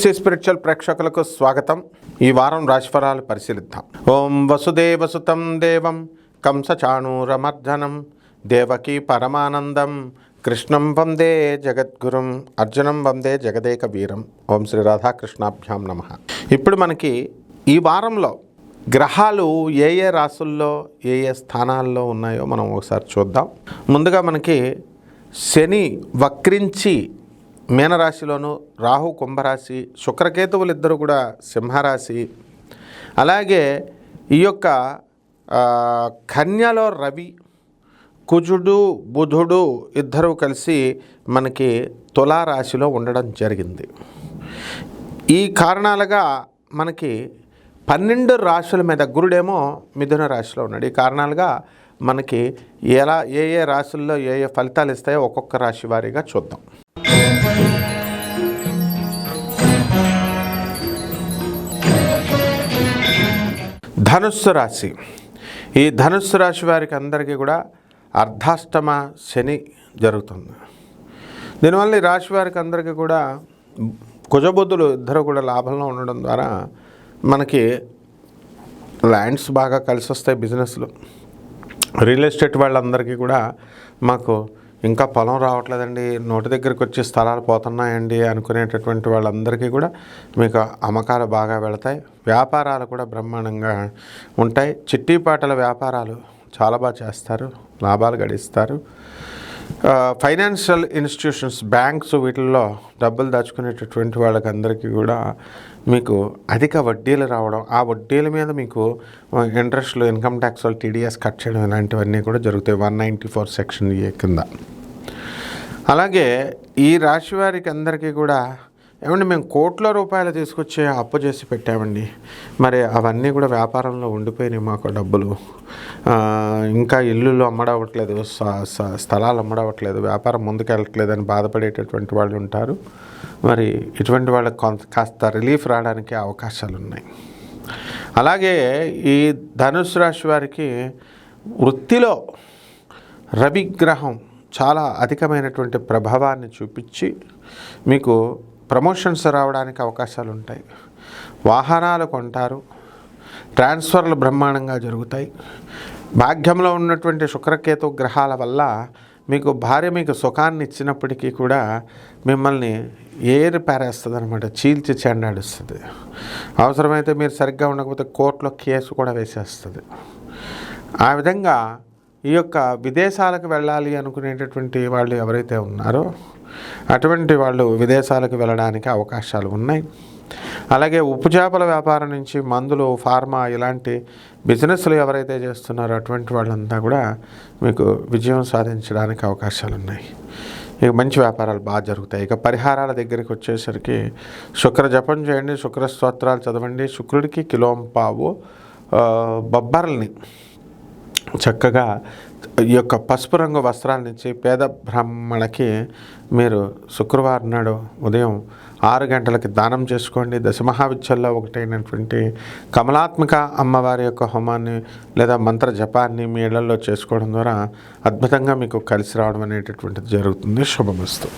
NFC spiritual ప్రేక్షకులకు స్వాగతం. ఈ వారం రాశిఫలాలు పరిశీలిద్దాం. ఓం వసుదేవసుతం దేవం కంసచాణూరమర్దనం దేవకీ పరమానందం కృష్ణం వందే జగద్గురుం అర్జునం వందే జగదేక వీరం. ఓం శ్రీ రాధాకృష్ణాభ్యాం నమః. ఇప్పుడు మనకి ఈ వారంలో గ్రహాలు ఏ ఏ రాశుల్లో ఏ ఏ స్థానాల్లో ఉన్నాయో మనం ఒకసారి చూద్దాం. ముందుగా మనకి శని వక్రించి మీనరాశిలోను, రాహు కుంభరాశి, శుక్రకేతువులు ఇద్దరు కూడా సింహరాశి, అలాగే ఈ యొక్క కన్యలో రవి, కుజుడు, బుధుడు ఇద్దరు కలిసి మనకి తులారాశిలో ఉండడం జరిగింది. ఈ కారణాలుగా మనకి 12 రాశుల మీద గురుడేమో మిథున రాశిలో ఉన్నాడు. ఈ కారణాలుగా మనకి ఎలా ఏ ఏ రాశుల్లో ఏ ఏ ఫలితాలు ఇస్తాయో ఒక్కొక్క రాశి వారీగా చూద్దాం. ధనుస్సు రాశి. ఈ ధనుస్సు రాశి వారికి అందరికీ కూడా అర్ధాష్టమ శని జరుగుతుంది. దీనివల్ల ఈ రాశి వారికి అందరికీ కూడా కుజబుద్ధులు ఇద్దరు కూడా లాభంలో ఉండడం ద్వారా మనకి ల్యాండ్స్ బాగా కలిసి వస్తాయి. బిజినెస్లు, రియల్ ఎస్టేట్ వాళ్ళందరికీ కూడా మాకు ఇంకా పొలం రావట్లేదండి, నోటి దగ్గరికి వచ్చి స్థలాలు పోతున్నాయండి అనుకునేటటువంటి వాళ్ళందరికీ కూడా మీకు అమ్మకాలు బాగా వెళతాయి. వ్యాపారాలు కూడా బ్రహ్మాండంగా ఉంటాయి. చిట్టీపాటల వ్యాపారాలు చాలా బాగా చేస్తారు, లాభాలు గడిస్తారు. ఫైనాన్షియల్ ఇన్స్టిట్యూషన్స్, బ్యాంక్స్, వీటిల్లో డబ్బులు దాచుకునేటటువంటి వాళ్ళకి అందరికీ కూడా మీకు అధిక వడ్డీలు రావడం, ఆ వడ్డీల మీద మీకు ఇంట్రెస్ట్లు, ఇన్కమ్ ట్యాక్స్ వాళ్ళు టీడీఎస్ కట్ చేయడం ఇలాంటివన్నీ కూడా జరుగుతాయి 194 సెక్షన్ ఏ కింద. అలాగే ఈ రాశి వారికి అందరికీ కూడా ఏమండి మేము కోట్ల రూపాయలు తీసుకొచ్చి అప్పు చేసి పెట్టామండి, మరి అవన్నీ కూడా వ్యాపారంలో ఉండిపోయినాయి, మాకు డబ్బులు ఇంకా ఇల్లులు అమ్మడవట్లేదు, స్థలాలు అమ్మడవట్లేదు, వ్యాపారం ముందుకెళ్ళట్లేదు అని బాధపడేటటువంటి వాళ్ళు ఉంటారు. మరి ఇటువంటి వాళ్ళకి కాస్త రిలీఫ్ రావడానికి అవకాశాలు ఉన్నాయి. అలాగే ఈ ధనుసు రాశి వారికి వృత్తిలో రవిగ్రహం చాలా అధికమైనటువంటి ప్రభావాన్ని చూపించి మీకు ప్రమోషన్స్ రావడానికి అవకాశాలు ఉంటాయి. వాహనాలు కొంటారు, ట్రాన్స్ఫర్లు బ్రహ్మాండంగా జరుగుతాయి. భాగ్యంలో ఉన్నటువంటి శుక్రకేతు గ్రహాల వల్ల మీకు భార్య మీకు సుఖాన్ని ఇచ్చినప్పటికీ కూడా మిమ్మల్ని ఏరి పారేస్తుంది అనమాట, చీల్చి చెండాడుస్తుంది. అవసరమైతే మీరు సరిగ్గా ఉండకపోతే కోర్టులో కేసు కూడా వేసేస్తుంది. ఆ విధంగా ఈ యొక్క విదేశాలకు వెళ్ళాలి అనుకునేటటువంటి వాళ్ళు ఎవరైతే ఉన్నారో అటువంటి వాళ్ళు విదేశాలకు వెళ్ళడానికి అవకాశాలు ఉన్నాయి. అలాగే ఉప్పు చేపల వ్యాపారం నుంచి మందులు, ఫార్మా ఇలాంటి బిజినెస్లు ఎవరైతే చేస్తున్నారో అటువంటి వాళ్ళంతా కూడా మీకు విజయం సాధించడానికి అవకాశాలు ఉన్నాయి. ఇక మంచి వ్యాపారాలు బాగా జరుగుతాయి. ఇక పరిహారాల దగ్గరికి వచ్చేసరికి శుక్ర జపం చేయండి, శుక్ర స్తోత్రాలు చదవండి, శుక్రుడికి కిలోంపావు బొబ్బర్లని చక్కగా ఈ యొక్క పసుపు రంగు వస్త్రాల నుంచి పేద బ్రాహ్మణకి మీరు శుక్రవారం నాడు ఉదయం 6 గంటలకి దానం చేసుకోండి. దశమహావిద్యల్లో ఒకటైనటువంటి కమలాత్మక అమ్మవారి యొక్క హోమాన్ని లేదా మంత్ర జపాన్ని మీ ఇళ్లలో చేసుకోవడం ద్వారా అద్భుతంగా మీకు కలిసి రావడం అనేటటువంటిది జరుగుతుంది. శుభమస్తు.